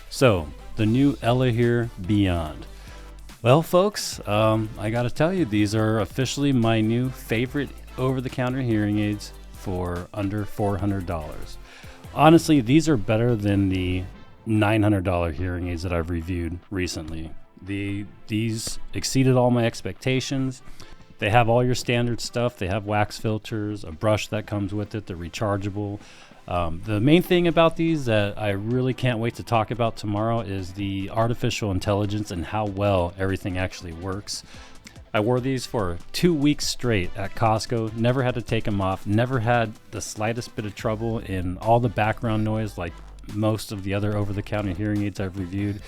So, the new ELEHEAR Beyond. Well, folks, I gotta tell you, these are officially my new favorite over-the-counter hearing aids for under $400. Honestly, these are better than the $900 hearing aids that I've reviewed recently. These exceeded all my expectations. They have all your standard stuff. They have wax filters, a brush that comes with it, they're rechargeable. The main thing about these that I really can't wait to talk about tomorrow is the artificial intelligence and how well everything actually works. I wore these for 2 weeks straight at Costco, never had to take them off, never had the slightest bit of trouble in all the background noise like most of the other over-the-counter hearing aids I've reviewed.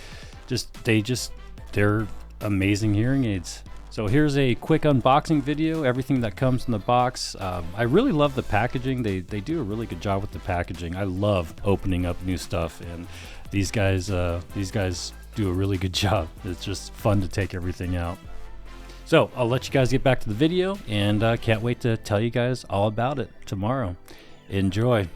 They're amazing hearing aids. So here's a quick unboxing video, everything that comes in the box. I really love the packaging. They do a really good job with the packaging. I love opening up new stuff, and these guys do a really good job. It's just fun to take everything out. So I'll let you guys get back to the video, and can't wait to tell you guys all about it tomorrow. Enjoy.